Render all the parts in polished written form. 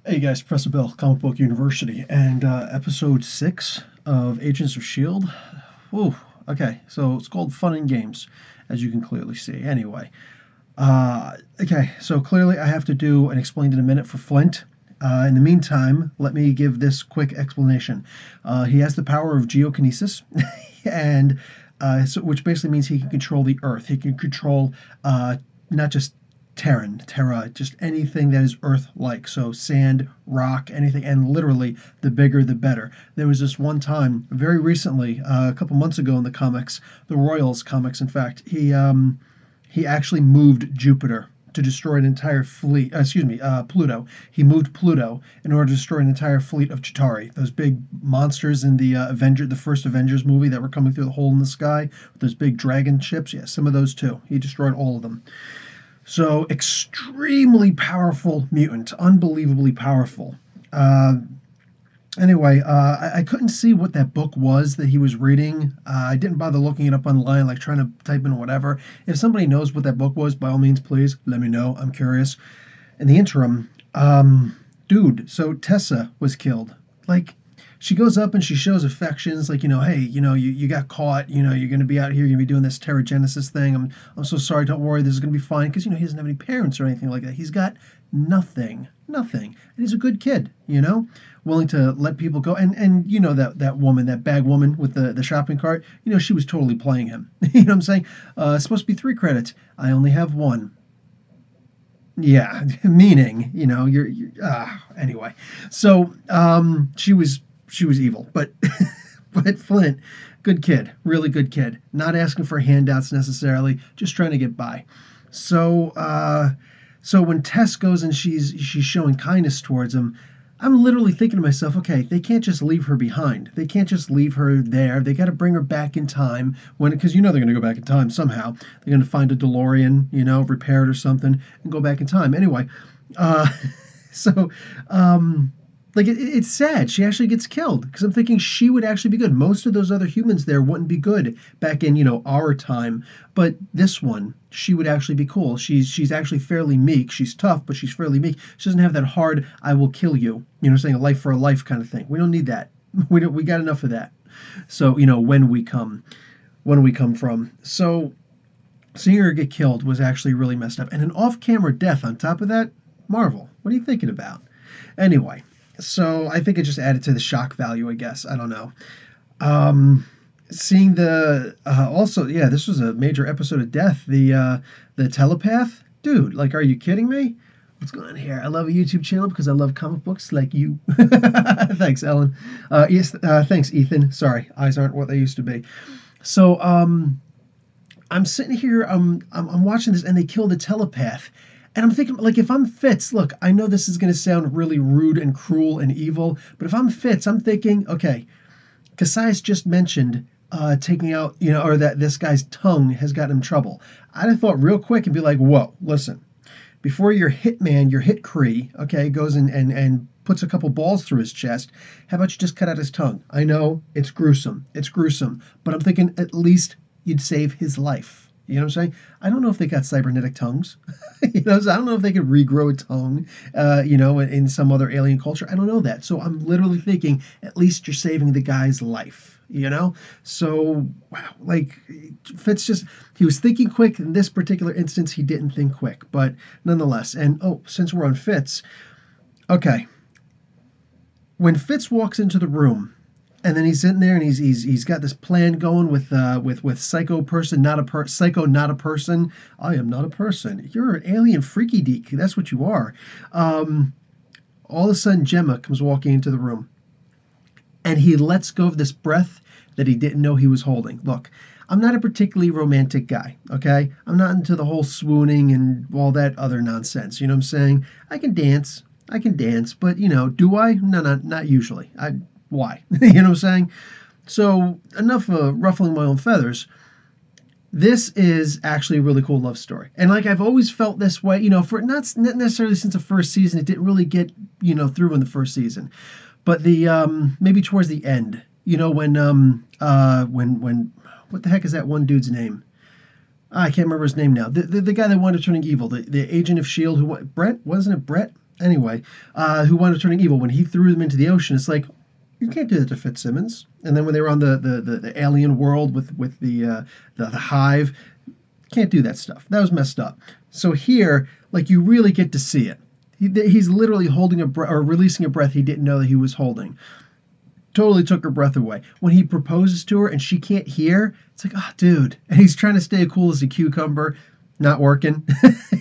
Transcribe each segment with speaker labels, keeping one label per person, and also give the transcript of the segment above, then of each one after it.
Speaker 1: Hey guys, Professor Bill, Comic Book University, and episode 6 of Agents of S.H.I.E.L.D. Whew, okay, so it's called Fun and Games, as you can clearly see. Anyway, okay, so clearly I have to do an explained in a minute for Flint. In the meantime, let me give this quick explanation. He has the power of geokinesis, and which basically means he can control the Earth. He can control not just Terra, just anything that is Earth-like. So sand, rock, anything, and literally the bigger the better. There was this one time, very recently, a couple months ago in the comics, the Royals comics, in fact, he actually moved Jupiter to destroy an entire fleet. Pluto. He moved Pluto in order to destroy an entire fleet of Chitauri, those big monsters in the first Avengers movie that were coming through the hole in the sky, with those big dragon ships. Yeah, some of those too. He destroyed all of them. So extremely powerful mutant, unbelievably powerful. Uh, I couldn't see what that book was that he was reading. I didn't bother looking it up online, like trying to type in whatever. If somebody knows what that book was, by all means, please let me know. I'm curious. In the interim, dude, so Tessa was killed. Like, she goes up and she shows affections, like, hey, you got caught, you're going to be out here, you're going to be doing this Terrigenesis thing. I'm so sorry, don't worry, this is going to be fine. Because, he doesn't have any parents or anything like that. He's got nothing, nothing. And he's a good kid, willing to let people go. And that woman, that bag woman with the shopping cart, she was totally playing him. You know what I'm saying? It's supposed to be 3 credits. I only have one. Yeah, meaning, anyway. So, she was evil, but but Flint, good kid, really good kid, not asking for handouts necessarily, just trying to get by. So, so when Tess goes and she's showing kindness towards him, I'm literally thinking to myself, okay, they can't just leave her behind. They can't just leave her there. They got to bring her back in time because they're going to go back in time somehow. They're going to find a DeLorean, repair it or something, and go back in time. Anyway, uh, so like it's sad. She actually gets killed because I'm thinking she would actually be good. Most of those other humans there wouldn't be good back in our time, but this one, she would actually be cool. She's actually fairly meek. She's tough, but she's fairly meek. She doesn't have that hard "I will kill you," saying a life for a life kind of thing. We don't need that. We got enough of that. So when we come from. So seeing her get killed was actually really messed up, and an off-camera death on top of that. Marvel, what are you thinking about? Anyway, so I think it just added to the shock value, I guess. I don't know. Um, Seeing the also, yeah, this was a major episode of death. The telepath, dude. Like, are you kidding me? What's going on here? I love a YouTube channel because I love comic books like you. Thanks, Ellen. Yes, thanks, Ethan. Sorry, eyes aren't what they used to be. So, I'm sitting here, I'm watching this, and they kill the telepath. And I'm thinking, like, if I'm Fitz, look, I know this is going to sound really rude and cruel and evil, but if I'm Fitz, I'm thinking, okay, Casais just mentioned taking out, or that this guy's tongue has gotten him trouble. I'd have thought real quick and be like, whoa, listen, before your hitman, your hit Cree, okay, goes and puts a couple balls through his chest, how about you just cut out his tongue? I know it's gruesome. It's gruesome. But I'm thinking at least you'd save his life. You know what I'm saying? I don't know if they got cybernetic tongues. So I don't know if they could regrow a tongue, in some other alien culture. I don't know that. So I'm literally thinking at least you're saving the guy's life. So wow, like Fitz he was thinking quick. In this particular instance, he didn't think quick, but nonetheless. And since we're on Fitz, okay, when Fitz walks into the room, and then he's in there and he's got this plan going with psycho person, psycho, not a person. I am not a person. You're an alien freaky deek. That's what you are. Um, all of a sudden, Gemma comes walking into the room, and he lets go of this breath that he didn't know he was holding. Look, I'm not a particularly romantic guy, okay? I'm not into the whole swooning and all that other nonsense. You know what I'm saying? I can dance, but do I? No, not usually. Why? You know what I'm saying? So enough ruffling my own feathers. This is actually a really cool love story, and like I've always felt this way. For not necessarily since the first season. It didn't really get through in the first season, but the maybe towards the end. When what the heck is that one dude's name? I can't remember his name now. The guy that wanted turning evil, the agent of S.H.I.E.L.D. who Brett, wasn't it Brett? Anyway, who wound up turning evil. When he threw them into the ocean, it's like, you can't do that to Fitzsimmons. And then when they were on the alien world with the hive, can't do that stuff. That was messed up. So here, like, you really get to see it. He's literally holding a breath or releasing a breath he didn't know that he was holding. Totally took her breath away. When he proposes to her and she can't hear, it's like, oh, dude. And he's trying to stay cool as a cucumber. Not working.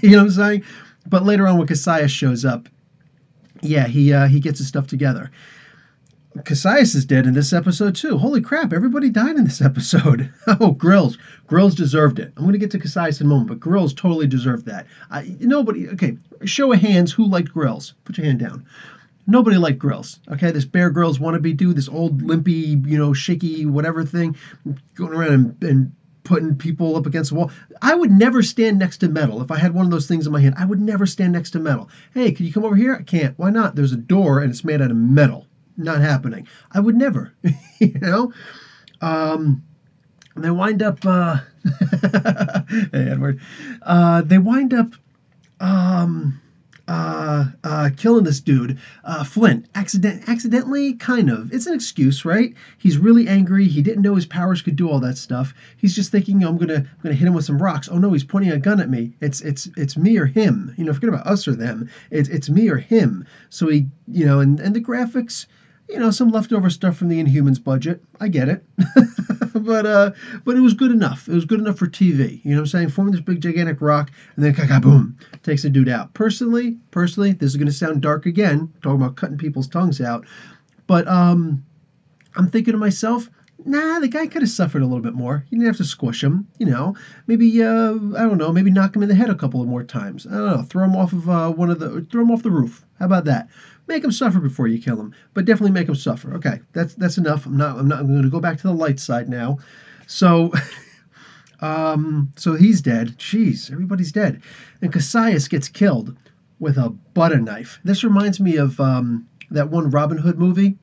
Speaker 1: You know what I'm saying? But later on when Cassius shows up, yeah, he gets his stuff together. Cassius is dead in this episode too. Holy crap, everybody died in this episode. Oh, Grills. Grills deserved it. I'm going to get to Cassius in a moment, but Grills totally deserved that. Nobody, okay, show of hands, who liked Grills? Put your hand down. Nobody liked Grills. Okay, this Bear Grylls wannabe dude, this old limpy, shaky whatever thing, going around and putting people up against the wall. I would never stand next to metal. If I had one of those things in my hand, I would never stand next to metal. Hey, can you come over here? I can't. Why not? There's a door and it's made out of metal. Not happening. I would never. They wind up hey Edward. They wind up killing this dude, Flint, accidentally, kind of. It's an excuse, right? He's really angry. He didn't know his powers could do all that stuff. He's just thinking, I'm gonna hit him with some rocks. Oh no, he's pointing a gun at me. It's me or him. Forget about us or them. It's me or him. So he, and the graphics. Some leftover stuff from the Inhumans budget. I get it. but it was good enough. It was good enough for TV. You know what I'm saying? Forming this big gigantic rock and then boom, takes the dude out. Personally, this is going to sound dark again, talking about cutting people's tongues out. But I'm thinking to myself, nah, the guy could have suffered a little bit more. You didn't have to squish him, Maybe I don't know, maybe knock him in the head a couple of more times. I don't know, throw him off of throw him off the roof. How about that? Make him suffer before you kill him, but definitely make him suffer. Okay, that's enough. I'm going to go back to the light side now. So so he's dead. Jeez, everybody's dead. And Cassius gets killed with a butter knife. This reminds me of that one Robin Hood movie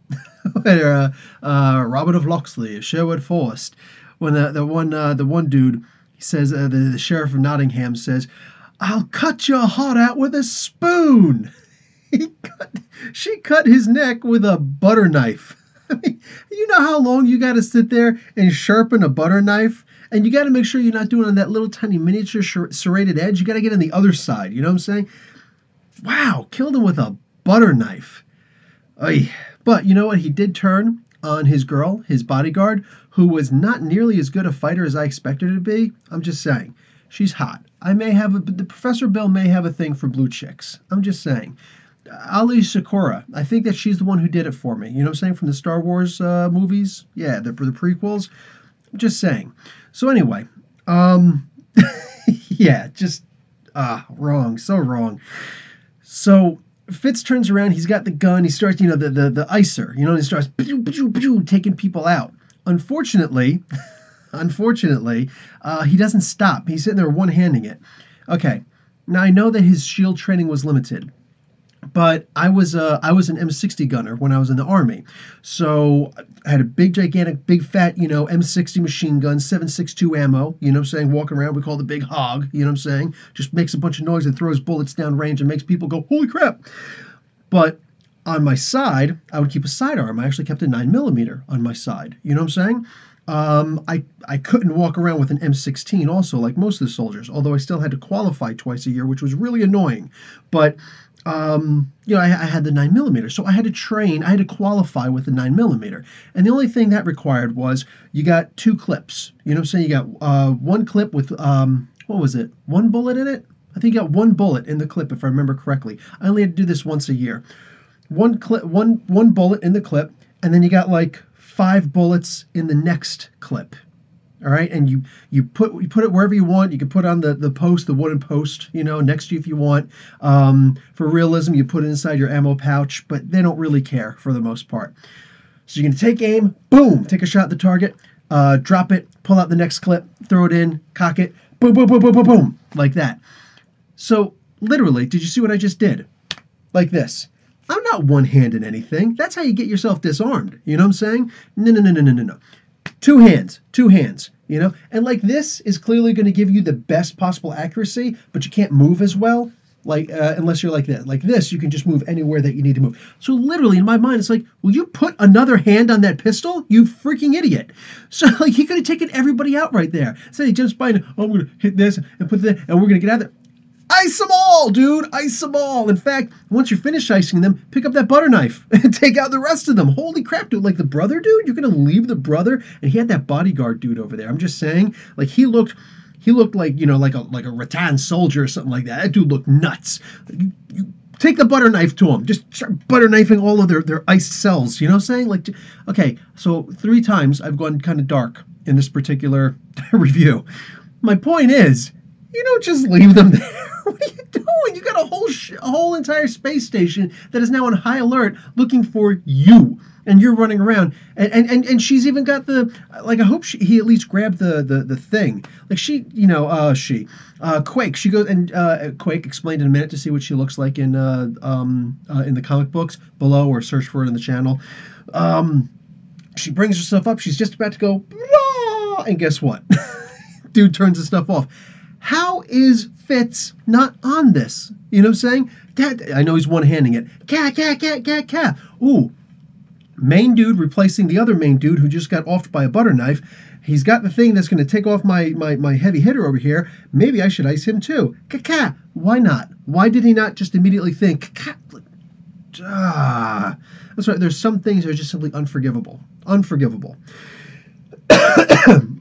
Speaker 1: where Robin of Locksley, Sherwood Forest, when the one dude, he says, the sheriff of Nottingham says, "I'll cut your heart out with a spoon." She cut his neck with a butter knife. I mean, you know how long you got to sit there and sharpen a butter knife? And you got to make sure you're not doing it on that little tiny miniature serrated edge. You got to get on the other side. You know what I'm saying? Wow, killed him with a butter knife. Oy. But you know what? He did turn on his girl, his bodyguard, who was not nearly as good a fighter as I expected her to be. I'm just saying. She's hot. The Professor Bill may have a thing for blue chicks. I'm just saying. Ali Sakura, I think that she's the one who did it for me. You know what I'm saying? From the Star Wars movies? Yeah, the prequels. I'm just saying. So anyway, yeah, just wrong. So wrong. So Fitz turns around. He's got the gun. He starts, the icer, and he starts taking people out. Unfortunately, he doesn't stop. He's sitting there one-handing it. Okay, now I know that his shield training was limited. But I was an M60 gunner when I was in the Army. So I had a big, gigantic, big, fat, M60 machine gun, 7.62 ammo, you know what I'm saying? Walking around, we call it the big hog, you know what I'm saying? Just makes a bunch of noise and throws bullets down range and makes people go, holy crap. But on my side, I would keep a sidearm. I actually kept a 9mm on my side, you know what I'm saying? I couldn't walk around with an M16 also, like most of the soldiers, although I still had to qualify twice a year, which was really annoying. But I had the 9mm, so I had to train, I had to qualify with the 9mm. And the only thing that required was you got 2 clips. You know what I'm saying? You got one clip with, what was it? 1 bullet in it? I think you got 1 bullet in the clip, if I remember correctly. I only had to do this once a year. One bullet in the clip, and then you got like 5 bullets in the next clip. All right, and you put it wherever you want. You can put on the post, the wooden post, next to you if you want. For realism, you put it inside your ammo pouch, but they don't really care for the most part. So you're gonna take aim, boom, take a shot at the target, drop it, pull out the next clip, throw it in, cock it, boom, boom, boom, boom, boom, boom, like that. So literally, did you see what I just did? Like this. I'm not one-handed anything. That's how you get yourself disarmed. You know what I'm saying? No. 2 hands, and like this is clearly going to give you the best possible accuracy, but you can't move as well. Like, unless you're like this. Like this, you can just move anywhere that you need to move. So literally, in my mind, it's like, will you put another hand on that pistol? You freaking idiot. So, like, he could have taken everybody out right there. So he jumps by and, oh, I'm going to hit this and put that, and we're going to get out of there. Ice them all, dude! Ice them all! In fact, once you're finished icing them, pick up that butter knife and take out the rest of them. Holy crap, dude. Like, the brother, dude? You're going to leave the brother? And he had that bodyguard dude over there. I'm just saying, like, he looked like, you know, like a rattan soldier or something like that. That dude looked nuts. You take the butter knife to him. Just start butter knifing all of their iced cells. You know what I'm saying? Like, okay, so 3 times I've gone kind of dark in this particular review. My point is, you don't just leave them there. What are you doing? You got a whole entire space station that is now on high alert looking for you. And you're running around, and she's even got the, like, I hope he at least grabbed the thing. Like, Quake. She goes, and Quake explained in a minute to see what she looks like in the comic books below, or search for it in the channel. She brings herself up. She's just about to go, and guess what? Dude turns the stuff off. How is Fitz not on this? You know what I'm saying? Dad, I know he's one-handing it. Cat. Ooh. Main dude replacing the other main dude who just got offed by a butter knife. He's got the thing that's going to take off my heavy hitter over here. Maybe I should ice him too. Kaka. Why not? Why did he not just immediately think? That's right. There's some things that are just simply unforgivable. Unforgivable.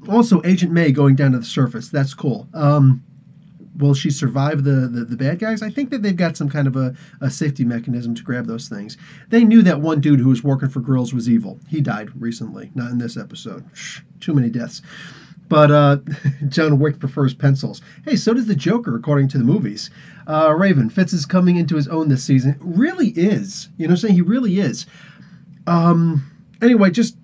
Speaker 1: Also, Agent May going down to the surface. That's cool. Will she survive the bad guys? I think that they've got some kind of a safety mechanism to grab those things. They knew that one dude who was working for Grills was evil. He died recently, not in this episode. Too many deaths. But John Wick prefers pencils. Hey, so does the Joker, according to the movies. Raven, Fitz is coming into his own this season. Really is. You know what I'm saying? He really is. Anyway, just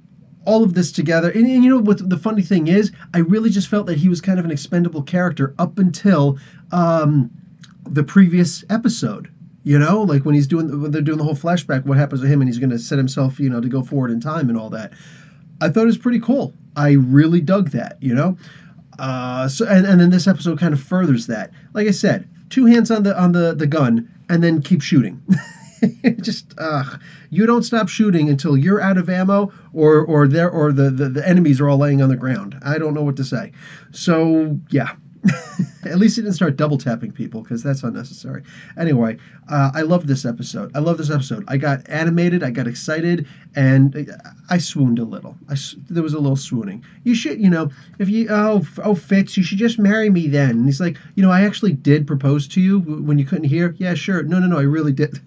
Speaker 1: all of this together. And you know what the funny thing is? I really just felt that he was kind of an expendable character up until the previous episode. You know, like when they're doing the whole flashback, what happens to him, and he's going to set himself, you know, to go forward in time and all that. I thought it was pretty cool. I really dug that, you know. So then this episode kind of furthers that. Like I said, 2 hands on the gun, and then keep shooting. Just you don't stop shooting until you're out of ammo, or the enemies are all laying on the ground. I don't know what to say. So yeah. At least it didn't start double tapping people, because that's unnecessary. Anyway, I love this episode. I got animated, I got excited, and I swooned a little. There was a little swooning. You should, you know, if you, Fitz, you should just marry me then. And he's like, you know, I actually did propose to you when you couldn't hear. Yeah, sure. No, I really did.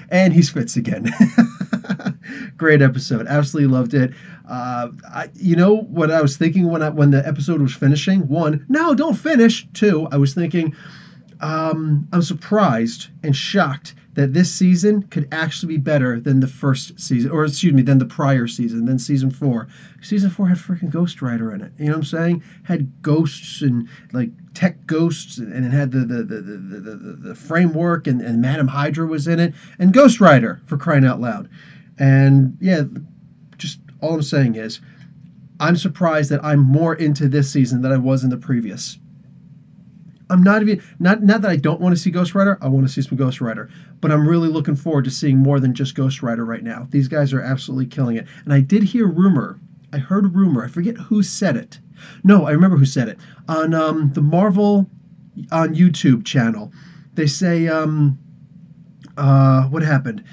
Speaker 1: And he's Fitz again. Great episode. Absolutely loved it. You know what I was thinking when the episode was finishing? 1, no, don't finish. 2, I was thinking, I'm surprised and shocked that this season could actually be better than the first season, or excuse me, than the prior season, than season 4. Season 4 had freaking Ghost Rider in it. You know what I'm saying? Had ghosts and like tech ghosts, and it had the framework, and Madam Hydra was in it, and Ghost Rider, for crying out loud. And yeah, just all I'm saying is, I'm surprised that I'm more into this season than I was in the previous. I'm not that I don't want to see Ghost Rider. I want to see some Ghost Rider, but I'm really looking forward to seeing more than just Ghost Rider right now. These guys are absolutely killing it. And I did hear rumor. I heard a rumor. I forget who said it. No, I remember who said it on the Marvel on YouTube channel. They say what happened?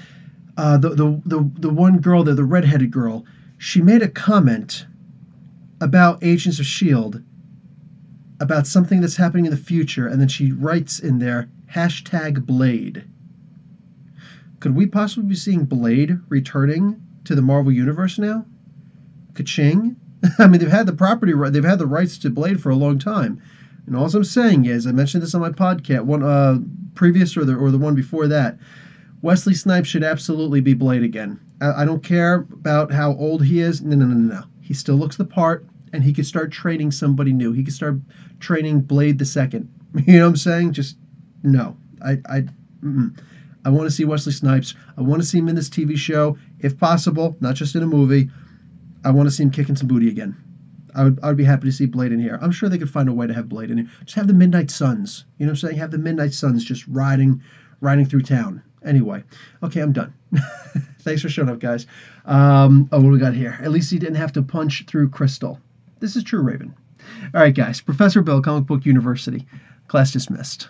Speaker 1: The one girl there, the redheaded girl, she made a comment about Agents of S.H.I.E.L.D. about something that's happening in the future, and then she writes in there, #Blade. Could we possibly be seeing Blade returning to the Marvel Universe now? Ka-ching? I mean, they've had the property, they've had the rights to Blade for a long time. And all I'm saying is, I mentioned this on my podcast, one previous or the one before that, Wesley Snipes should absolutely be Blade again. I don't care about how old he is. No. He still looks the part, and he could start training somebody new. He could start training Blade the Second. You know what I'm saying? Just no. I want to see Wesley Snipes. I want to see him in this TV show, if possible, not just in a movie. I want to see him kicking some booty again. I would be happy to see Blade in here. I'm sure they could find a way to have Blade in here. Just have the Midnight Suns. You know what I'm saying? Have the Midnight Suns just riding through town. Anyway, okay, I'm done. Thanks for showing up, guys. Oh, what do we got here? At least he didn't have to punch through Crystal. This is true, Raven. All right, guys. Professor Bill, Comic Book University. Class dismissed.